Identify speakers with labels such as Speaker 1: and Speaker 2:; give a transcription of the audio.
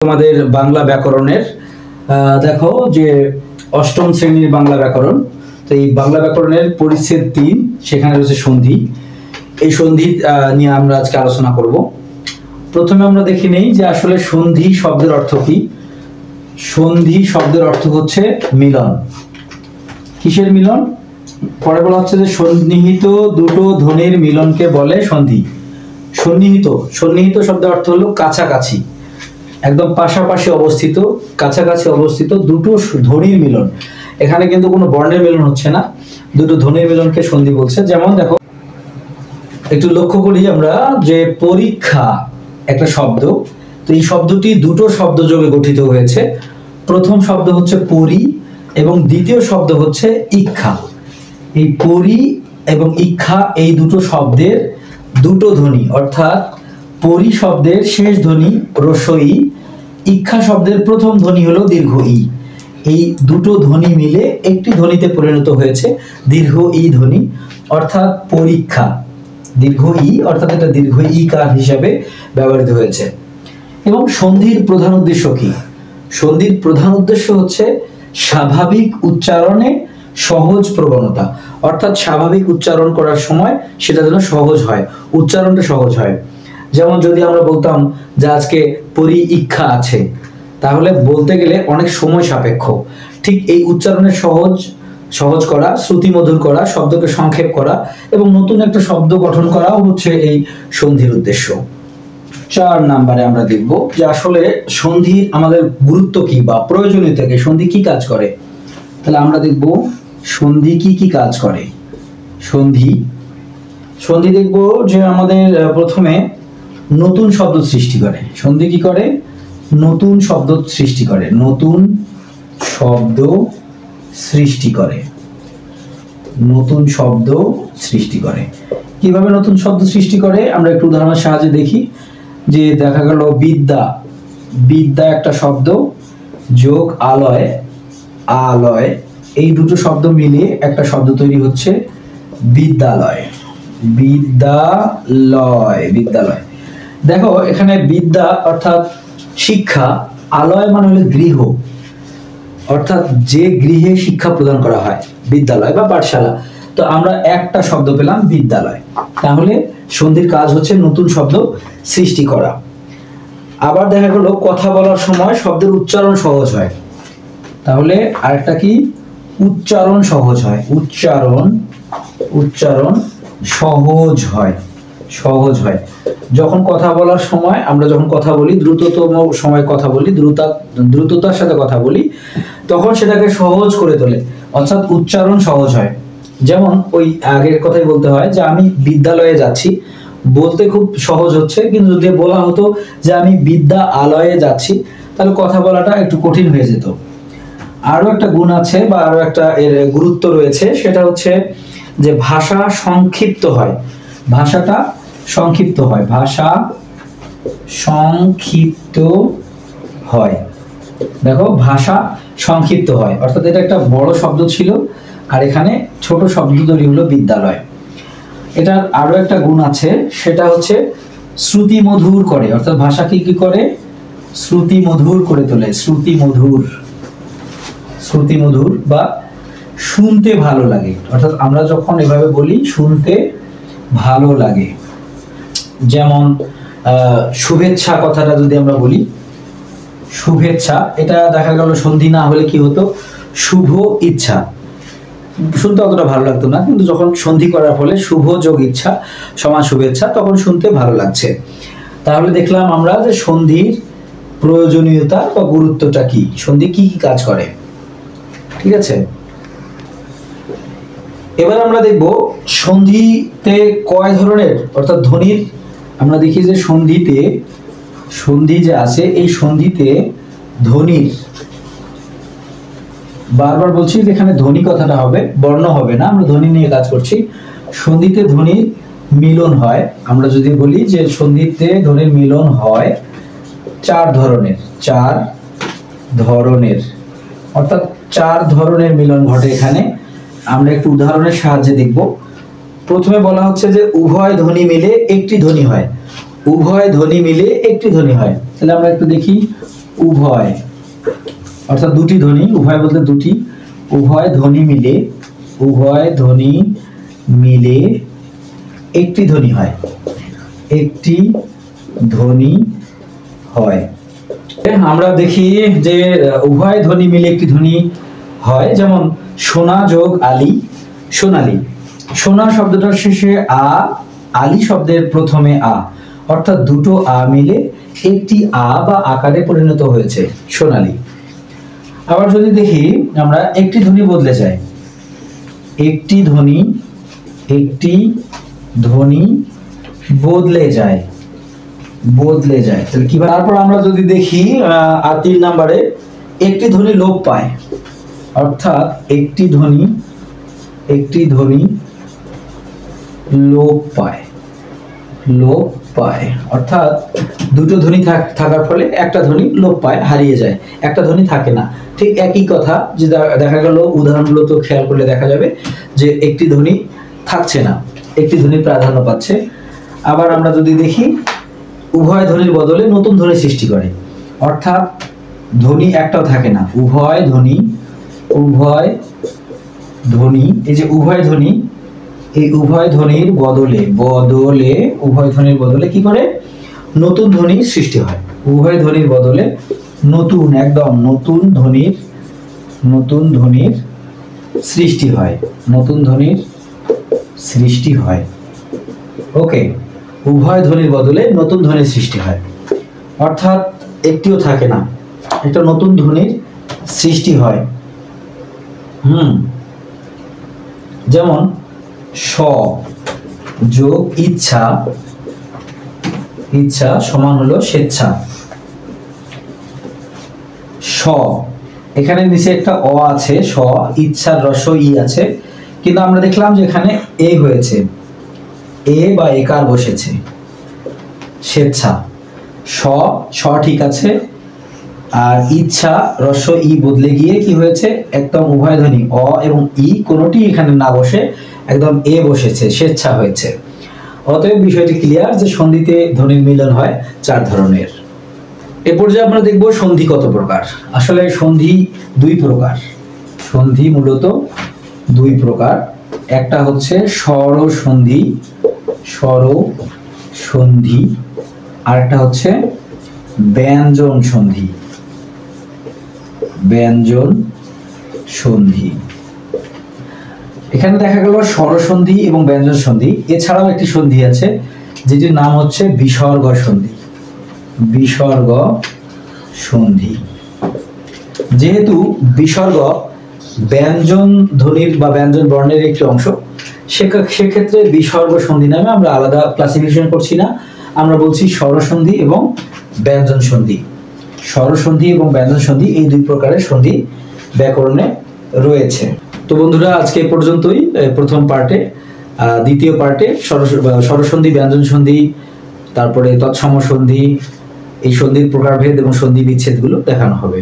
Speaker 1: তোমাদের বাংলা ব্যাকরণের দেখো যে অষ্টম শ্রেণীর বাংলা ব্যাকরণ। তো এই বাংলা ব্যাকরণের পরিচ্ছেদ ৩, সেখানে রয়েছে সন্ধি। এই সন্ধি নিয়ে আমরা আজকে আলোচনা করব। প্রথমে আমরা দেখে নেই যে আসলে সন্ধি শব্দের অর্থ কি। সন্ধি শব্দের অর্থ হচ্ছে মিলন। কিসের মিলন? পরে বলা হচ্ছে যে সন্নিহিত দুটো ধ্বনির মিলনকে বলে সন্ধি। সন্নিহিত সন্নিহিত শব্দের অর্থ হলো কাছাকাছি, একদম পাশাপাশি অবস্থিত, কাছাকাছি অবস্থিত দুটো ধ্বনির মিলন। এখানে কিন্তু কোনো বর্ণের মিলন হচ্ছে না, দুটো ধ্বনির মিলনকে সন্ধি বলছে। যেমন দেখো, একটু লক্ষ্য করি আমরা যে পরীক্ষা একটা শব্দ। তো এই শব্দটি দুটো শব্দ যোগে গঠিত হয়েছে। প্রথম শব্দ হচ্ছে পরি এবং দ্বিতীয় শব্দ হচ্ছে ইক্ষা। এই পরি এবং ইক্ষা এই দুটো শব্দের দুটো ধ্বনি, অর্থাৎ পরি শব্দের শেষ ধ্বনি হ্রস্ব ই, ইক্ষা শব্দের প্রথম ধ্বনি হলো দীর্ঘ ই। এই দুটো ধ্বনি মিলে একটি ধ্বনিতে পরিণত হয়েছে দীর্ঘ ই ধ্বনি, অর্থাৎ পরীক্ষা। দীর্ঘ ই অর্থাৎ এটা দীর্ঘ ই কার হিসাবে ব্যবহৃত হয়েছে। এবং সন্ধির প্রধান উদ্দেশ্য কি? সন্ধির প্রধান উদ্দেশ্য হচ্ছে স্বাভাবিক উচ্চারণে সহজ প্রবণতা, অর্থাৎ স্বাভাবিক উচ্চারণ করার সময় সেটা যেন সহজ হয়, উচ্চারণটা সহজ হয়। যেমন যদি আমরা বলতাম যে আজকে পরীক্ষা আছে, তাহলে বলতে গেলে অনেক সময় সাপেক্ষ। ঠিক এই উচ্চারণের সহজ করা, শ্রুতিমধুর করা, শব্দকে সংক্ষেপ করা এবং নতুন একটা শব্দ গঠন করাও হচ্ছে এই সন্ধির উদ্দেশ্য। 4 নম্বরে আমরা দেখব যে আসলে সন্ধির আমাদের গুরুত্ব কি বা প্রয়োজনীয়তা কি, সন্ধি কি কাজ করে। তাহলে আমরা দেখব সন্ধি কি কি কাজ করে। সন্ধি দেখব যে আমাদের প্রথমে নতুন শব্দ সৃষ্টি করে। সন্ধি কি করে? নতুন শব্দ সৃষ্টি করে। নতুন শব্দ সৃষ্টি করে। নতুন শব্দ সৃষ্টি করে। কিভাবে নতুন শব্দ সৃষ্টি করে আমরা একটু উদাহরণের সাহায্যে দেখি। যে দেখা গেল বিদ্যা, বিদ্যা একটা শব্দ যোগ আলয়, আলয়, এই দুটো শব্দ মিলিয়ে একটা শব্দ তৈরি হচ্ছে বিদ্যালয়। বিদ্যালয়, বিদ্যালয়। দেখো এখানে বিদ্যা অর্থাৎ শিক্ষা, আলয় মানে হলো গৃহ, অর্থাৎ যে গৃহে শিক্ষা প্রদান করা হয়, বিদ্যালয় বা পাঠশালা। তো আমরা একটা শব্দ পেলাম বিদ্যালয়। তাহলে সন্ধির কাজ হচ্ছে নতুন শব্দ সৃষ্টি করা। আবার দেখা গেল কথা বলার সময় শব্দের উচ্চারণ সহজ হয়। তাহলে আরেকটা কি? উচ্চারণ সহজ হয়। উচ্চারণ সহজ হয়, সহজ হয়। যখন কথা বলার সময় আমরা যখন কথা বলি, দ্রুততম সময় কথা বলি, দ্রুততার সাথে কথা বলি, তখন সেটাকে সহজ করে তোলে, অর্থাৎ উচ্চারণ সহজ হয়। যেমন ওই আগের কথাই বলতে হয় যে আমি বিদ্যালয়ে যাচ্ছি, বলতে খুব সহজ হচ্ছে, কিন্তু যদি বলা হতো যে আমি বিদ্যালয়ে যাচ্ছি, তাহলে কথা বলাটা একটু কঠিন হয়ে যেত। আরো একটা গুণ আছে বা আরো একটা এর গুরুত্ব রয়েছে, সেটা হচ্ছে যে ভাষা সংক্ষিপ্ত হয়। ভাষাটা সংক্ষিপ্ত হয়, ভাষা সংক্ষিপ্ত হয়। দেখো ভাষা সংক্ষিপ্ত হয়, অর্থাৎ এটা একটা বড় শব্দ ছিল আর এখানে ছোট শব্দ তৈরি হলো বিদ্যালয়। এটার আরো একটা গুণ আছে, সেটা হচ্ছে শ্রুতি মধুর করে, অর্থাৎ ভাষাকে কি করে? শ্রুতি মধুর করে তোলে। শ্রুতি মধুর বা শুনতে ভালো লাগে, অর্থাৎ আমরা যখন এভাবে বলি শুনতে ভালো লাগে। যেমন শুভেচ্ছা কথাটা যদি আমরা বলি, শুভেচ্ছা, এটা দেখা গেল সন্ধি না হলে কি হতো? শুভ ইচ্ছা। শুনতে অতটা ভালো লাগতো না, কিন্তু যখন সন্ধি করার ফলে শুভ যোগ ইচ্ছা সমান শুভেচ্ছা, তখন শুনতে ভালো লাগছে। তাহলে দেখলাম আমরা যে সন্ধির প্রয়োজনীয়তা বা গুরুত্বটা কি, সন্ধি কি কি কাজ করে। ঠিক আছে, এবার আমরা দেখব সন্ধিতে কয় ধরনের, অর্থাৎ ধ্বনির। আমরা দেখি যে সন্ধি যে আছে, এই সন্ধিতে ধ্বনির, বারবার বলছি যে এখানে ধ্বনি কথাটা হবে, বর্ণ হবে না, আমরা ধ্বনি নিয়ে কাজ করছি। সন্ধিতে ধ্বনির মিলন হয়। আমরা যদি বলি যে সন্ধিতে ধ্বনির মিলন হয় 4 ধরনের, অর্থাৎ 4 ধরনের মিলন ঘটে এখানে। আমরা একটু উদাহরণের সাহায্যে দেখব। প্রথমে বলা হচ্ছে যে উভয় ধ্বনি মিলে একটি ধ্বনি হয়। উভয় ধ্বনি মিলে একটি ধ্বনি হয়। তাহলে আমরা একটু দেখি, উভয়, অর্থাৎ দুটি ধ্বনি, উভয় বলতে দুটি, উভয় ধ্বনি মিলে একটি ধ্বনি হয়, একটি ধ্বনি হয়। আমরা দেখি যে উভয় ধ্বনি মিলে একটি ধ্বনি হয়, যেমন সোনা যোগ আলী, সোনালী। সোনা শব্দটার শেষে আ, আলী শব্দের প্রথমে আ, অর্থাৎ দুটো আ মিলে একটি আ বা আকারে পরিণত হয়েছে, সোনালী। আবার যদি দেখি আমরা একটি ধ্বনি বদলে যায়, একটি ধ্বনি বদলে যায়, তাহলে কি? তারপর আমরা যদি দেখি 3 নম্বরে একটি ধ্বনি লোপ পায়, অর্থাৎ একটি ধ্বনি লোপ পায়, অর্থাৎ দুটো ধ্বনি থাকার ফলে একটা ধ্বনি লোপ পায়, হারিয়ে যায়, একটা ধ্বনি থাকে না। ঠিক একই কথা যে দেখা গেল, উদাহরণগুলো তো খেয়াল করলে দেখা যাবে যে একটি ধ্বনি থাকছে না, একটি ধ্বনি প্রাধান্য পাচ্ছে। আবার আমরা যদি দেখি উভয় ধ্বনির বদলে নতুন ধ্বনি সৃষ্টি করে, অর্থাৎ ধ্বনি একটাও থাকে না, উভয় ধ্বনি, এই যে উভয় ধ্বনি, এই উভয় ধ্বনির বদলে কি করে? নতুন ধ্বনির সৃষ্টি হয়, উভয় ধ্বনির বদলে নতুন ধ্বনির সৃষ্টি হয়, ওকে। উভয় ধ্বনির বদলে নতুন ধ্বনির সৃষ্টি হয়, অর্থাৎ একটিও থাকে না, একটা নতুন ধ্বনির সৃষ্টি হয়। যেমন স যোগ ইচ্ছা সমান হলো স্বেচ্ছা। স, এখানে নিচে একটা অ আছে, স, ইচ্ছার রস্য ই আছে, কিন্তু আমরা দেখলাম যে এখানে এ হয়েছে, এ বা একার বসেছে, স্বেচ্ছা। স ঠিক আছে, আর ইচ্ছা রস্য ই বদলে গিয়ে কি হয়েছে? একদম উভয় ধ্বনি অ এবং ই কোনোটি এখানে না বসে একদম এ বসেছে, স্বেচ্ছা হয়েছে। অতএব বিষয়টি ক্লিয়ার যে সন্ধিতে ধ্বনির মিলন হয় 4 ধরনের। এ পর্যায়ে আমরা দেখব সন্ধি কত প্রকার। আসলে সন্ধি 2 প্রকার, সন্ধি মূলত 2 প্রকার। একটা হচ্ছে স্বরসন্ধি, আর একটা হচ্ছে ব্যঞ্জন সন্ধি। এখানে দেখা গেল স্বরসন্ধি এবং ব্যঞ্জন সন্ধি, এছাড়াও একটি সন্ধি আছে যেটির নাম হচ্ছে বিসর্গ সন্ধি। যেহেতু বিসর্গ ব্যঞ্জন ধ্বনির বা ব্যঞ্জন বর্ণের একটি অংশ, সেক্ষেত্রে বিসর্গ সন্ধি নামে আমরা আলাদা ক্লাসিফিকেশন করছি না, আমরা বলছি স্বরসন্ধি এবং ব্যঞ্জন সন্ধি। স্বরসন্ধি এবং ব্যঞ্জন সন্ধি এই 2 প্রকারের সন্ধি ব্যাকরণে রয়েছে। তো বন্ধুরা, আজকে এ পর্যন্তই প্রথম পার্টে। দ্বিতীয় পার্টে স্বরসন্ধি, ব্যঞ্জন সন্ধি, তারপরে তৎসম সন্ধি, এই সন্ধির প্রকারভেদ এবং সন্ধি বিচ্ছেদগুলো দেখানো হবে।